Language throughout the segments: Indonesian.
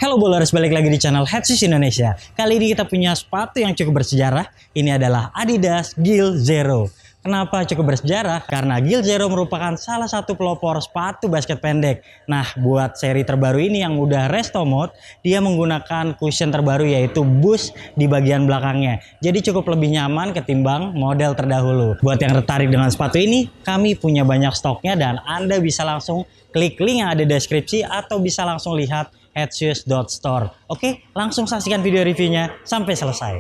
Halo Bowlers, balik lagi di channel Headshoes Indonesia. Kali ini kita punya sepatu yang cukup bersejarah. Ini adalah Adidas Gill Zero. Kenapa cukup bersejarah? Karena Gill Zero merupakan salah satu pelopor sepatu basket pendek. Nah, buat seri terbaru ini yang udah resto mode, dia menggunakan cushion terbaru yaitu boost di bagian belakangnya. Jadi cukup lebih nyaman ketimbang model terdahulu. Buat yang tertarik dengan sepatu ini, kami punya banyak stoknya dan Anda bisa langsung klik link yang ada di deskripsi atau bisa langsung lihat headshoes.store. Oke, langsung saksikan video reviewnya sampai selesai.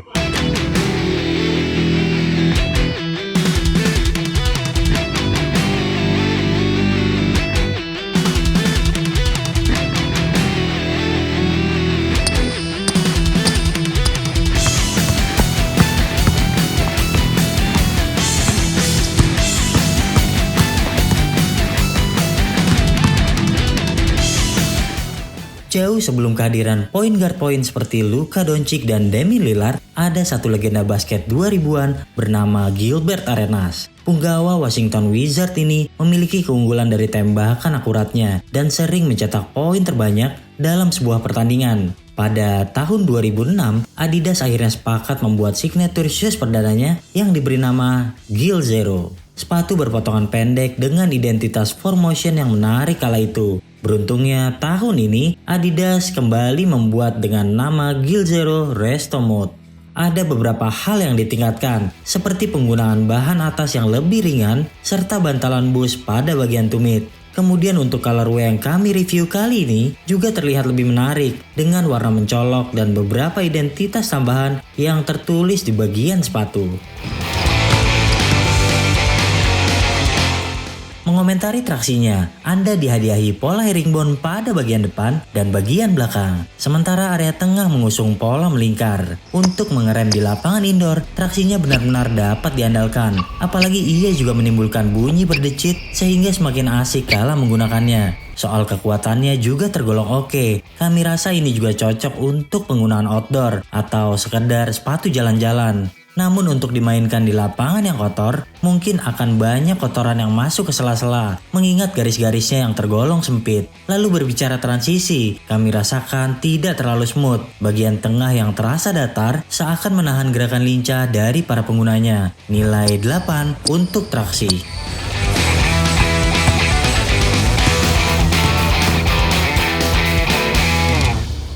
Jauh sebelum kehadiran point guard seperti Luka Doncic dan Damian Lillard, ada satu legenda basket 2000-an bernama Gilbert Arenas. Punggawa Washington Wizards ini memiliki keunggulan dari tembakan akuratnya dan sering mencetak poin terbanyak dalam sebuah pertandingan. Pada tahun 2006, Adidas akhirnya sepakat membuat signature shoes perdananya yang diberi nama Gill Zero. Sepatu berpotongan pendek dengan identitas 4Motion yang menarik kala itu. Beruntungnya tahun ini Adidas kembali membuat dengan nama Gill Zero Resto Mode. Ada beberapa hal yang ditingkatkan, seperti penggunaan bahan atas yang lebih ringan serta bantalan boost pada bagian tumit. Kemudian untuk colorway yang kami review kali ini juga terlihat lebih menarik dengan warna mencolok dan beberapa identitas tambahan yang tertulis di bagian sepatu. Mengomentari traksinya, Anda dihadiahi pola herringbone pada bagian depan dan bagian belakang. Sementara area tengah mengusung pola melingkar. Untuk mengerem di lapangan indoor, traksinya benar-benar dapat diandalkan. Apalagi ia juga menimbulkan bunyi berdecit sehingga semakin asik kala menggunakannya. Soal kekuatannya juga tergolong oke. Kami rasa ini juga cocok untuk penggunaan outdoor atau sekedar sepatu jalan-jalan. Namun untuk dimainkan di lapangan yang kotor, mungkin akan banyak kotoran yang masuk ke sela-sela, mengingat garis-garisnya yang tergolong sempit. Lalu berbicara transisi, kami rasakan tidak terlalu smooth. Bagian tengah yang terasa datar seakan menahan gerakan lincah dari para penggunanya. Nilai 8 untuk traksi.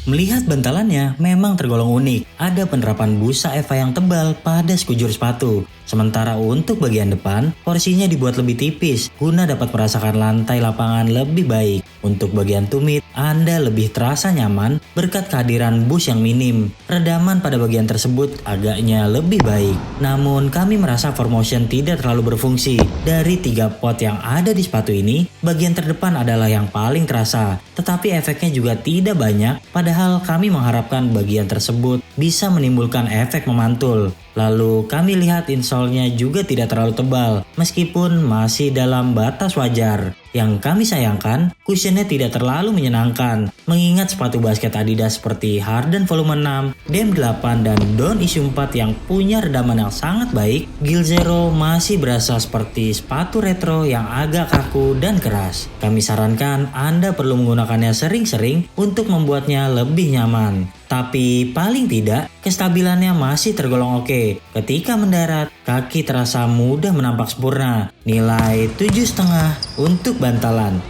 Melihat bantalannya memang tergolong unik. Ada penerapan busa EVA yang tebal pada sekujur sepatu. Sementara untuk bagian depan, porsinya dibuat lebih tipis guna dapat merasakan lantai lapangan lebih baik. Untuk bagian tumit, Anda lebih terasa nyaman berkat kehadiran boost yang minim. Redaman pada bagian tersebut agaknya lebih baik. Namun kami merasa 4Motion tidak terlalu berfungsi. Dari 3 pot yang ada di sepatu ini, bagian terdepan adalah yang paling terasa. Tetapi efeknya juga tidak banyak, padahal kami mengharapkan bagian tersebut bisa menimbulkan efek memantul. Lalu kami lihat insolnya juga tidak terlalu tebal, meskipun masih dalam batas wajar. Yang kami sayangkan, cushionnya tidak terlalu menyenangkan, mengingat sepatu basket Adidas seperti Harden Volume 6, Dem 8, dan Don Issue 4 yang punya redaman yang sangat baik, Gill Zero masih berasa seperti sepatu retro yang agak kaku dan keras. Kami sarankan Anda perlu menggunakannya sering-sering untuk membuatnya lebih nyaman. Tapi paling tidak, kestabilannya masih tergolong oke. Ketika mendarat, kaki terasa mudah menampak sempurna. Nilai 7,5 untuk bantalan.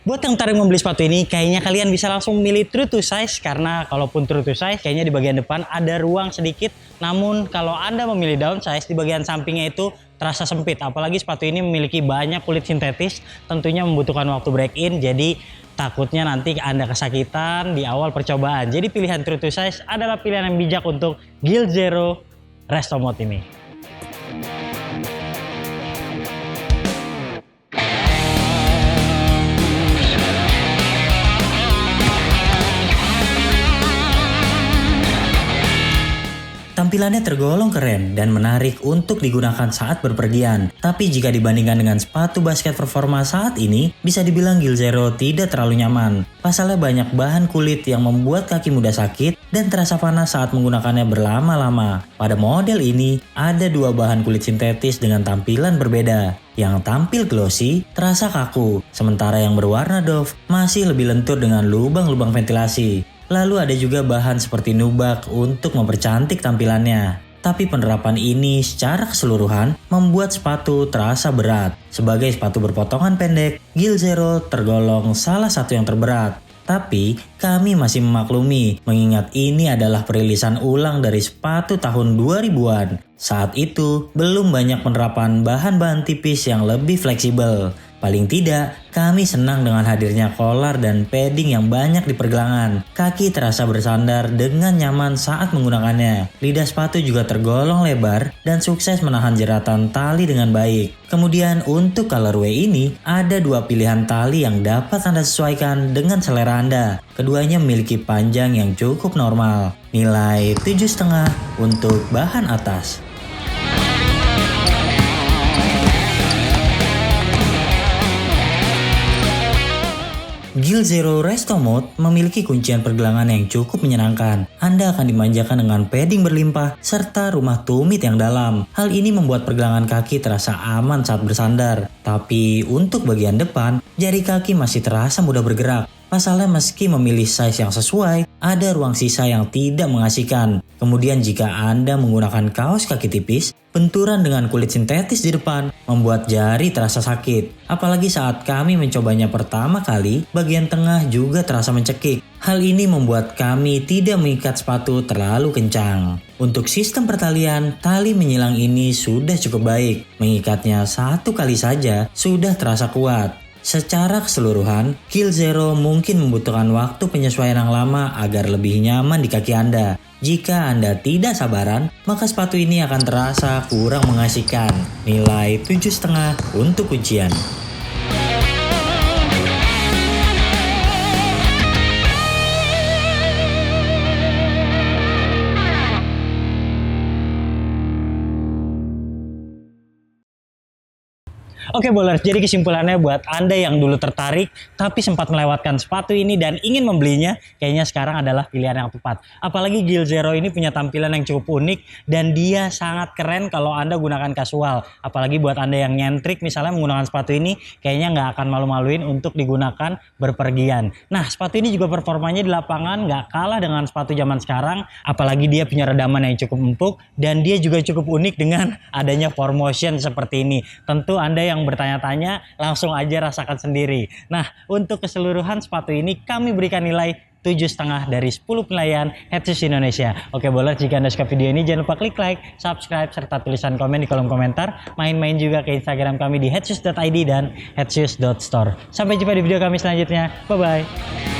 Buat yang tertarik membeli sepatu ini, kayaknya kalian bisa langsung milih true to size. Karena kalaupun true to size, kayaknya di bagian depan ada ruang sedikit. Namun kalau Anda memilih downsize, di bagian sampingnya itu terasa sempit. Apalagi sepatu ini memiliki banyak kulit sintetis, tentunya membutuhkan waktu break in. Jadi takutnya nanti Anda kesakitan di awal percobaan. Jadi pilihan true to size adalah pilihan yang bijak untuk Gill Zero Resto Mode ini. Tampilannya tergolong keren dan menarik untuk digunakan saat berpergian. Tapi jika dibandingkan dengan sepatu basket performa saat ini, bisa dibilang Gil Zero tidak terlalu nyaman. Pasalnya banyak bahan kulit yang membuat kaki mudah sakit dan terasa panas saat menggunakannya berlama-lama. Pada model ini, ada dua bahan kulit sintetis dengan tampilan berbeda. Yang tampil glossy, terasa kaku, sementara yang berwarna doff masih lebih lentur dengan lubang-lubang ventilasi. Lalu ada juga bahan seperti nubak untuk mempercantik tampilannya. Tapi penerapan ini secara keseluruhan membuat sepatu terasa berat. Sebagai sepatu berpotongan pendek, Gil Zero tergolong salah satu yang terberat. Tapi kami masih memaklumi mengingat ini adalah perilisan ulang dari sepatu tahun 2000-an. Saat itu belum banyak penerapan bahan-bahan tipis yang lebih fleksibel. Paling tidak, kami senang dengan hadirnya collar dan padding yang banyak di pergelangan. Kaki terasa bersandar dengan nyaman saat menggunakannya. Lidah sepatu juga tergolong lebar dan sukses menahan jeratan tali dengan baik. Kemudian untuk colorway ini, ada dua pilihan tali yang dapat Anda sesuaikan dengan selera Anda. Keduanya memiliki panjang yang cukup normal. Nilai 7,5 untuk bahan atas. Gil Zero Resto Mode memiliki kuncian pergelangan yang cukup menyenangkan. Anda akan dimanjakan dengan padding berlimpah serta rumah tumit yang dalam. Hal ini membuat pergelangan kaki terasa aman saat bersandar. Tapi untuk bagian depan, jari kaki masih terasa mudah bergerak. Pasalnya meski memilih size yang sesuai, ada ruang sisa yang tidak mengasihkan. Kemudian jika Anda menggunakan kaos kaki tipis, benturan dengan kulit sintetis di depan membuat jari terasa sakit. Apalagi saat kami mencobanya pertama kali, bagian tengah juga terasa mencekik. Hal ini membuat kami tidak mengikat sepatu terlalu kencang. Untuk sistem pertalian, tali menyilang ini sudah cukup baik. Mengikatnya satu kali saja sudah terasa kuat. Secara keseluruhan, Gil Zero mungkin membutuhkan waktu penyesuaian yang lama agar lebih nyaman di kaki Anda. Jika Anda tidak sabaran, maka sepatu ini akan terasa kurang mengasihkan. Nilai 7,5 untuk ujian. Oke Bowlers, jadi kesimpulannya buat Anda yang dulu tertarik tapi sempat melewatkan sepatu ini dan ingin membelinya, kayaknya sekarang adalah pilihan yang tepat. Apalagi Gil Zero ini punya tampilan yang cukup unik dan dia sangat keren kalau Anda gunakan kasual. Apalagi buat Anda yang nyentrik misalnya menggunakan sepatu ini, kayaknya nggak akan malu-maluin untuk digunakan berpergian. Nah, sepatu ini juga performanya di lapangan nggak kalah dengan sepatu zaman sekarang. Apalagi dia punya redaman yang cukup empuk dan dia juga cukup unik dengan adanya 4Motion seperti ini. Tentu Anda yang bertanya-tanya langsung aja rasakan sendiri. Nah, untuk keseluruhan sepatu ini kami berikan nilai 7,5 dari 10 penilaian Head Shoes Indonesia. Oke Bowlers, jika Anda suka video ini jangan lupa klik like, subscribe, serta tulisan komen di kolom komentar. Main-main juga ke Instagram kami di headshoes.id dan headshoes.store. Sampai jumpa di video kami selanjutnya. Bye-bye.